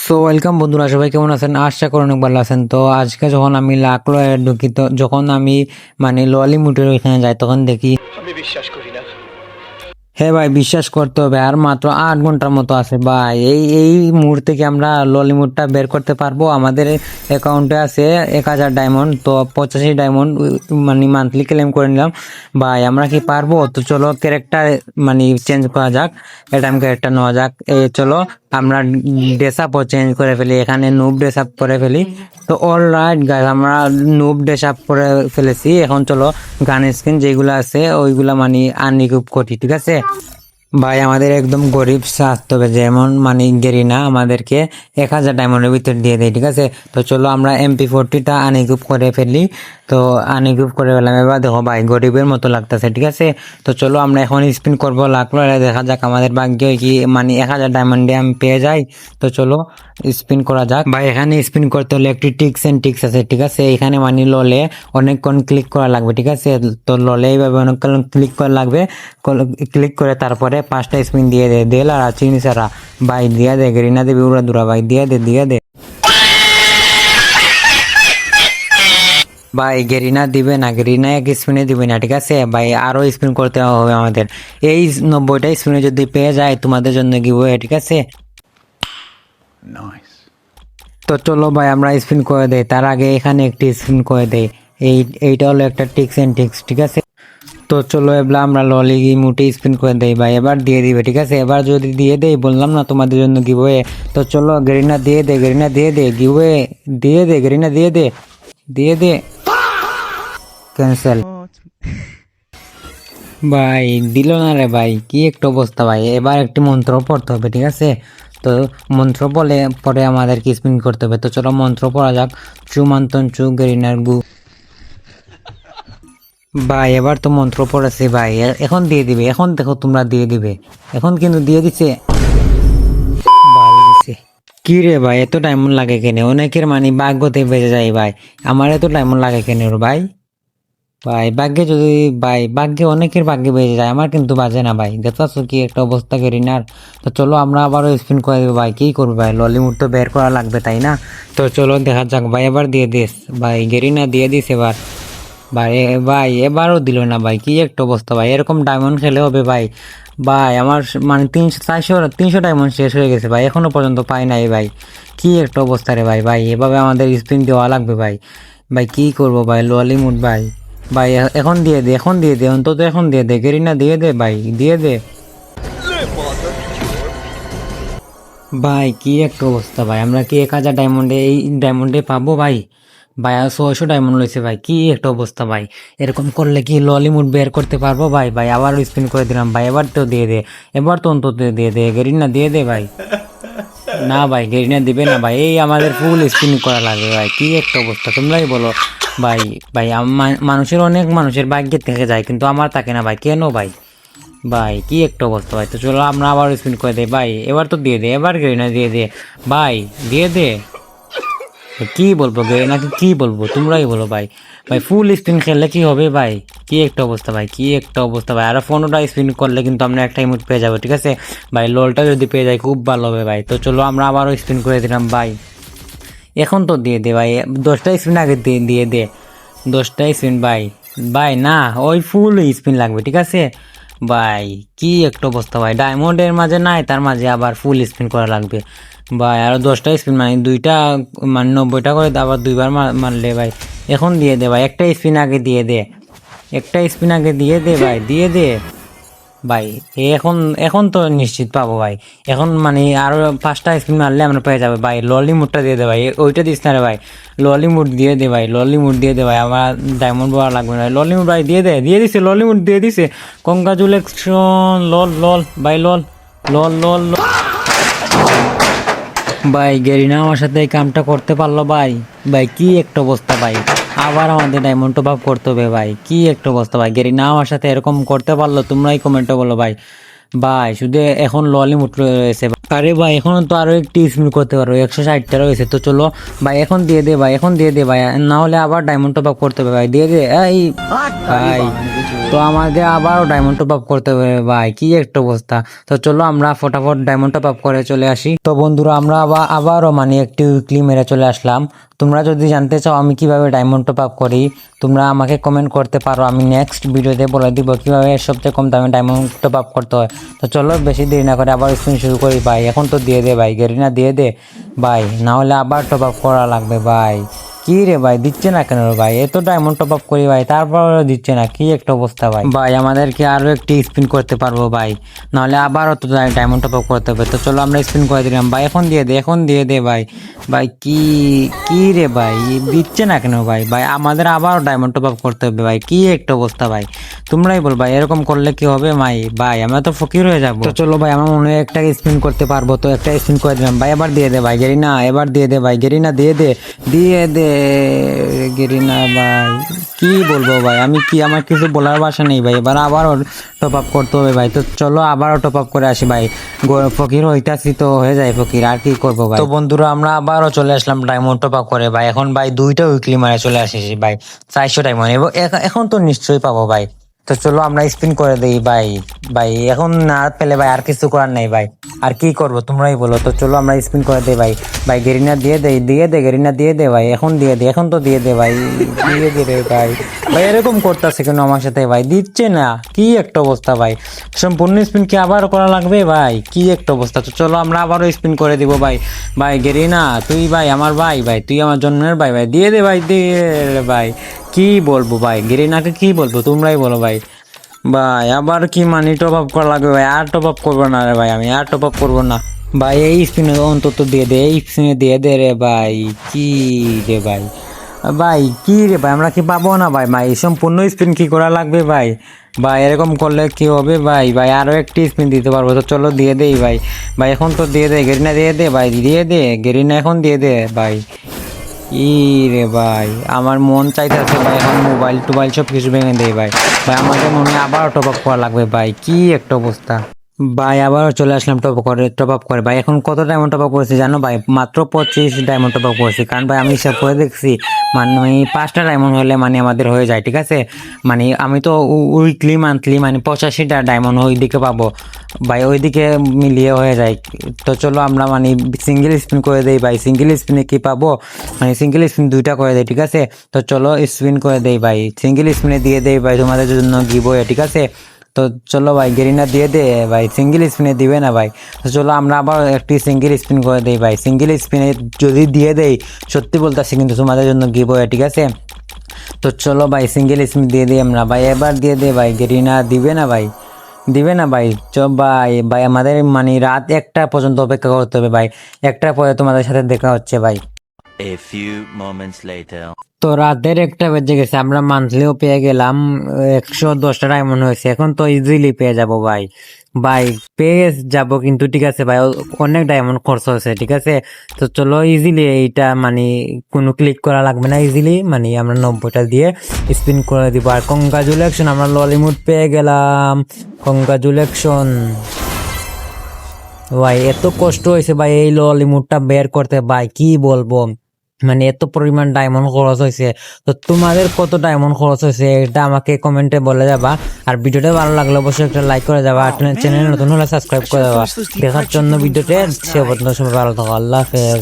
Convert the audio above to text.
So welcome বন্ধুরা, সবাই কেমন আছেন? আশা করি অনেক ভালো আছেন। তো আজকে যখন আমি লাকলো ঢুকি, তো যখন আমি ললিমুটের ওইখানে যাই, তখন দেখি আমি বিশ্বাস করি না। হ্যাঁ ভাই, বিশ্বাস করতে হবে, আর মাত্র 8 ঘন্টার মতো আছে ভাই। এই মুহূর্তে কি আমরা ললিমুটটা বের করতে পারবো? আমাদের অ্যাকাউন্টে আছে 1000 ডায়মন্ড, তো 85 ডায়মন্ড মান্থলি ক্লেম করে নিলাম ভাই। আমরা কি পারবো? তো চলো ক্যারেক্টার চেঞ্জ করা যাক, এটা আমি ক্যারেক্টার নেওয়া যাক। চলো আমরা ড্রেস আপও চেঞ্জ করে ফেলি, এখানে নুব ড্রেস আপ করে ফেলি। তো অল রাইট গাইস, আমরা নুব ড্রেস আপ করে ফেলেছি। এখন চলো গান স্কিন যেগুলো আছে ওইগুলা আনইকুইপ করি, ঠিক আছে ভাই? আমাদের একদম গরিব সাজতে হবে, যেমন গেরিনা আমাদেরকে 1000 ডায়মন্ডের ভিতর দিয়ে দেয়, ঠিক আছে? তো চলো আমরা MP40টা আনইকুইপ করে ফেলি। তো আনইকুইপ করে ফেলাম। এবার দেখো ভাই, গরিবের মতো লাগতেছে, ঠিক আছে? তো চলো আমরা এখন স্পিন করবো, লাগলো দেখা যাক আমাদের ভাগ্যে কি 1000 ডায়মন্ডে আমি পেয়ে যাই। তো চলো স্পিন করা যাক ভাই। এখানে স্পিন করতে হলে একটি টিক্স এন্ড টিক্স আছে, ঠিক আছে? এখানে ললে অনেকক্ষণ ক্লিক করা লাগবে, ঠিক আছে? তো ললে এইভাবে অনেকক্ষণ ক্লিক করা লাগবে। ক্লিক করে তারপরে 5টা স্পিন দিয়ে দে, দেল আর চিনি সারা ভাই দিয়া দে, গেরিনা দেবী উড়া দুরা ভাই, দিয়ে দে ভাই। গেরিনা দিবে না, গেরিনা এক স্পিনে দিবে না, ঠিক আছে ভাই? আরো স্পিন করতে হবে আমাদের। এই 90টা স্পিনে যদি পেয়ে যায়, তোমাদের জন্য গিভওয়ে, ঠিক আছে? তো চলো ভাই আমরা স্পিন করে দেই। তার আগে এখানে একটি স্পিন করে দেই। এইটা হলো একটা টিক্স এন্ড টিক্স, ঠিক আছে? তো চলো এবার আমরা ললি মুটে স্পিন করে দেই ভাই। এবার দিয়ে দিবে, ঠিক আছে? এবার যদি দিয়ে দেই, বললাম না তোমাদের জন্য গিভওয়ে। তো চলো গেরিনা দিয়ে দে, গেরিনা দিয়ে দে, গিভওয়ে দিয়ে দে, গেরিনা দিয়ে দে ক্যান্সেল ভাই। দিল না রে ভাই, কি একটা অবস্থা ভাই। এবার একটি মন্ত্র পড়তে হবে, ঠিক আছে? তো মন্ত্র বলে পরে আমাদের কি স্পিন করতে হবে। তো চলো মন্ত্র পড়া যাক। চুমান্তন চু গেরিনার গু ভাই। এবার তো মন্ত্র পড়েছে ভাই, এখন দিয়ে দিবে। এখন দেখো তোমরা দিয়ে দিবে, এখন কিন্তু দিয়ে দিছে, ভালো দিছে। কি রে ভাই, এত ডায়মন্ড লাগে কেন? অনেকের ভাগ্যতে বেঁচে যায় ভাই, আমার এত ডায়মন্ড লাগে কেন রে ভাই? ভাই ভাগ্যে যদি, ভাই ভাগ্যে অনেকের ভাগ্যে বেঁচে যায়, আমার কিন্তু বাজে না ভাই। দেখতেছো কি একটা অবস্থা গেরিনার। তো চলো আমরা আবারও স্পিন করে দেবো ভাই। কি করবো ভাই, ললিমুট তো বের করা লাগবে, তাই না? তো চলো দেখা যাক ভাই। এবার দিয়ে দিস ভাই, গেরিনা দিয়ে দিস এবার ভাই। ভাই এবারও দিল না ভাই, কি একটা অবস্থা ভাই। এরকম ডায়মন্ড খেলে হবে ভাই? ভাই আমার 300 ডায়মন্ড শেষ হয়ে গেছে ভাই, এখনো পর্যন্ত পাই নাই ভাই। কি একটা অবস্থা রে ভাই। ভাই এভাবে আমাদের স্পিন দেওয়া লাগবে ভাই। ভাই কি করবো ভাই, ললিমুট ভাই। ভাই এখন দিয়ে দে, এখন দিয়ে দে, অন্তত এখন দিয়ে দে, গেরিনা দিয়ে দে ভাই, দিয়ে দে ভাই। কি একটা অবস্থা ভাই, আমরা কি 1000 ডায়মন্ডে এই ডায়মন্ডে পাবো ভাই? ভাই আর 600 ডায়মন্ড লইছে ভাই, কি একটা অবস্থা ভাই। এরকম করলে কি ললিমুট বের করতে পারবো ভাই? ভাই আবার স্পিন করে দিলাম ভাই, এবার তো দিয়ে দে, এবার তো অন্তত দিয়ে দে, গেরিনা দিয়ে দে ভাই। না ভাই, গেরিনা দিবে না ভাই, এই আমাদের ফুল স্পিন করা লাগবে ভাই। কি একটা অবস্থা, তোমরাই বলো ভাই। ভাই মানুষের, অনেক মানুষের ভাগ্যে থেকে যায়, কিন্তু আমার থাকে না ভাই, কেন ভাই? ভাই কি একটা অবস্থা ভাই। তো চলো আমরা আবার স্পিন করে দেই ভাই। এবার তো দিয়ে দে, এবার গেরিনা দিয়ে দে ভাই, দিয়ে দে। কি বলবো গেরিনাকে, কি বলবো, তোমরাই বলো ভাই। ভাই ফুল স্পিন খেললে কি হবে ভাই? কি একটা অবস্থা ভাই, কি একটা অবস্থা ভাই। আরো 15টা স্পিন করলে কিন্তু আমরা একটা ইমোট পেয়ে যাবো, ঠিক আছে ভাই? লোলটা যদি পেয়ে যাই খুব ভালো হবে ভাই। তো চলো আমরা আবারও স্পিন করে দিলাম ভাই। এখন তো দিয়ে দে ভাই, 10টা স্পিন আগে দিয়ে দে, 10টা স্পিন ভাই। ভাই না, ওই ফুল স্পিন লাগবে, ঠিক আছে ভাই? কি একটা অবস্থা ভাই, ডায়মন্ডের মাঝে নাই, তার মাঝে আবার ফুল স্পিন করা লাগবে ভাই। আরো 10টা স্পিন দুইটা 90টা করে আবার দুইবার মারলে ভাই। এখন দিয়ে দে ভাই, একটা স্পিন আগে দিয়ে দে, একটা স্পিন আগে দিয়ে দে ভাই, দিয়ে দে ভাই। এখন এখন তো নিশ্চিত পাবো ভাই। এখন আরো 5টা স্পিন মারলে আমরা পেয়ে যাবে ভাই। ললিমুটটা দিয়ে দে ভাই, ওইটা দিস না রে ভাই, ললিমুট দিয়ে দে ভাই, ললিমুট দিয়ে দে ভাই। আমার ডায়মন্ড পাওয়া লাগবে না, ললিমুট ভাই দিয়ে দে, দিয়ে দিছে, ললিমুট দিয়ে দিছে। কংগ্রাচুলেশন, লল লল ভাই, লল লল লল লল। ভাই গেরিনা আমার সাথে এই কামটা করতে পারলো ভাই। ভাই কি একটা অবস্থা ভাই, আবার আমাদের ডায়মন্ড টপ আপ করতে হবে ভাই। কি একটা অবস্থা ভাই, গেরিনা আমার সাথে এরকম করতে পারলো? তোমরাই কমেন্টে বলো ভাই। ভাই শুধু এখন ললি মুট রয়েছে। আরে ভাই এখন তো আরো একটি স্পিন করতে পারো, 160টা রয়েছে। তো চলো ভাই এখন দিয়ে দে ভাই, এখন দিয়ে দে ভাই, না হলে আবার ডায়মন্ড টপ আপ করতে হবে ভাই, দিয়ে দে এই ভাই। তো আমাদের আবারও ডায়মন্ড টপ আপ করতে হবে ভাই, কি একটা অবস্থা। তো চলো আমরা ফটাফট ডায়মন্ড টপ আপ করে চলে আসি। তো বন্ধুরা আমরা আবারও মানে একটি উইকলি মেরে চলে আসলাম। তোমরা যদি জানতে চাও আমি কিভাবে ডায়মন্ড টপ আপ করি, তোমরা আমাকে কমেন্ট করতে পারো, আমি নেক্সট ভিডিওতে বলে দিব কিভাবে সবচেয়ে কম দামে ডায়মন্ড টপ আপ করতে হয়। তো চলো বেশি দেরি না করে আবার স্পিন শুরু করি ভাই, এখন তো দিয়ে দে ভাই, গেরিনা দিয়ে দে ভাই, না হলে আবার টপ আপ করা লাগবে ভাই। কি রে ভাই দিচ্ছে না কেন রে ভাই, এত ডায়মন্ড টপ আপ করি ভাই তারপর দিচ্ছে না, কি একটা অবস্থা ভাই। ভাই আমাদেরকে আরো একটি স্পিন করতে পারবো ভাই, নাহলে আবারও তো ডায়মন্ড টপ আপ করতে হবে। তো চলো আমরা স্পিন করে দিলাম ভাই, এখন দিয়ে দে, এখন দিয়ে দে ভাই। ভাই কি কি রে ভাই দিচ্ছে না কেন ভাই, ভাই আমাদের আবারও ডায়মন্ড টপ আপ করতে হবে ভাই, কি একটা অবস্থা ভাই। তোমরাই বল ভাই এরকম করলে কি হবে ভাই, ভাই আমরা তো ফকির হয়ে যাবো। তো চলো ভাই আমার মনে হয় একটা স্পিন করতে পারবো, তো একটা স্পিন করে দিলাম ভাই, এবার দিয়ে দে ভাই গেরিনা, এবার দিয়ে দে ভাই গেরিনা, দিয়ে দে দিয়ে দে গেরিনা ভাই। কি বলবো ভাই আমি, কি আমার কিছু বলার ভাষা নেই ভাই, এবার আবারও টপ আপ করতে হবে ভাই। তো চলো আবারও টপ আপ করে আসি ভাই, ফকির হইতাছি তো হয়ে যায় ফকির, আর কি করবো ভাই। তো বন্ধুরা আমরা আবারও চলে আসলাম ডায়মন্ড টপ আপ করে ভাই, এখন ভাই 2টা উইকলি মারে চলে আসিছি ভাই, 400 ডায়মন্ড এবং এখন তো নিশ্চয়ই পাবো ভাই। তো চলো আমরা স্পিন করে দেই ভাই, ভাই এখন না পেলে ভাই আর কিছু করার নাই ভাই, আর কি করবো তোমরাই বলো। তো চলো আমরা স্পিন করে দেই ভাই, ভাই গেরিনা দিয়ে দে, দিয়ে দে গেরিনা দিয়ে দে ভাই, এখন দিয়ে দে, এখন তো দিয়ে দে ভাই, দিয়ে দে রে ভাই। ভাই এরকম করতেছে কেন আমার সাথে ভাই, দিচ্ছে না, কি একটা অবস্থা ভাই। সম্পূর্ণ স্পিন কি আবার করা লাগবে ভাই, কি একটা অবস্থা। তো চলো আমরা আবারও স্পিন করে দিব ভাই, ভাই গেরিনা তুই ভাই আমার ভাই, ভাই তুই আমার জন্মের ভাই, ভাই দিয়ে দে ভাই, দিয়ে দে ভাই। কি বলবো ভাই গেরিনাকে, কি বলবো তোমরাই বলো ভাই। ভাই আবার কি মানি টপ আপ করা লাগবে ভাই, আর টপ আপ করবো না রে ভাই, আমি আর টপ আপ করবো না ভাই। এই স্পিনে অন্তত দিয়ে দে, এই স্পিনে দিয়ে দে রে ভাই, কি রে ভাই, ভাই কি রে ভাই আমরা কি পাবো না ভাই, ভাই সম্পূর্ণ স্পিন কি করা লাগবে ভাই, ভাই এরকম করলে কি হবে ভাই, ভাই আরো একটি স্পিন দিতে পারবো। তো চলো দিয়ে দেই ভাই, ভাই এখন তো দিয়ে দে গেরিনা, দিয়ে দে ভাই, দিয়ে দে গেরিনা, এখন দিয়ে দে ভাই। ই রে ভাই আমার মন চাইতেছে ভাই এখন মোবাইল টোবাইল সব কিছু ভেঙে দেয় ভাই, ভাই আমাদের মনে হয় আবার টপ আপ করা লাগবে ভাই, কি একটা অবস্থা ভাই। আবারও চলে আসলাম টপ আপ করে ভাই, এখন কত ডায়মন্ড টপ আপ করেছি জানো ভাই, মাত্র 25 ডায়মন্ড টপ আপ করেছি, কারণ ভাই আমি হিসাব করে দেখছি মানে 5টা ডায়মন্ড হলে মানে আমাদের হয়ে যায়, ঠিক আছে। মানে আমি তো উইকলি মান্থলি মানে 85টা ডায়মন্ড ওইদিকে পাবো ভাই, ওইদিকে মিলিয়ে হয়ে যায়। তো চলো আমরা মানে সিঙ্গেল স্পিন করে দেই ভাই, সিঙ্গেল স্পিনে কি পাবো, মানে সিঙ্গেল স্পিন 2টা করে দেয়, ঠিক আছে। তো চলো স্পিন করে দেই ভাই, সিঙ্গেল স্পিনে দিয়ে দেই ভাই তোমাদের জন্য গিভওয়ে, ঠিক আছে। তো চলো ভাই গেরিনা দিয়ে দে ভাই, সিঙ্গেল স্পিনে দিবে না ভাই। তো চলো আমরা আবার একটি সিঙ্গেল স্পিন করে দেই ভাই, সিঙ্গেল স্পিনে যদি দিয়ে দেই সত্যি বলতেছি কিন্তু তোমাদের জন্য গিভওয়ে, ঠিক আছে। তো চলো ভাই সিঙ্গেল স্পিন দিয়ে দিই আমরা ভাই, এবার দিয়ে দে ভাই গেরিনা, দিবে না ভাই, দিবে না ভাই। ভাই ভাই আমাদের মানে রাত 1টা পর্যন্ত অপেক্ষা করতে হবে ভাই, 1টার পরে তোমাদের সাথে দেখা হচ্ছে ভাই। A few moments later. তো রাতের 1টা বেজে গেছে, আমরা মান্থলিও পেয়ে গেলাম, 110টা ডায়মন্ড হয়েছে, এখন তো ইজিলি পেয়ে যাব ভাই, ভাই পেয়ে যাব কিন্তু, ঠিক আছে ভাই অনেক ডায়মন্ড খরচ হয়েছে, ঠিক আছে। তো চলো ইজিলি এইটা মানে কোনো ক্লিক করা লাগবে না, ইজিলি মানে আমরা 90টা দিয়ে স্পিন করে দিব। আর কংগ্রাচুলেশন আমরা ললিমুড পেয়ে গেলাম, কংগ্রাচুলেশন ভাই। এত কষ্ট হয়েছে ভাই এই ললিমুডটা বের করতে ভাই, কি বলবো মানে এত পরিমাণ ডায়মন্ড খরচ হয়েছে। তো তোমাদের কত ডায়মন্ড খরচ হয়েছে এটা আমাকে কমেন্টে বলে যাবা, আর ভিডিওটা ভালো লাগলে অবশ্যই একটা লাইক করে যাবা, আর চ্যানেল নতুন হলে সাবস্ক্রাইব করে দেওয়া। দেখার জন্য ভিডিওতে সে পর্যন্ত সবাই ভালো থাকো, আল্লাহ হাফেজ।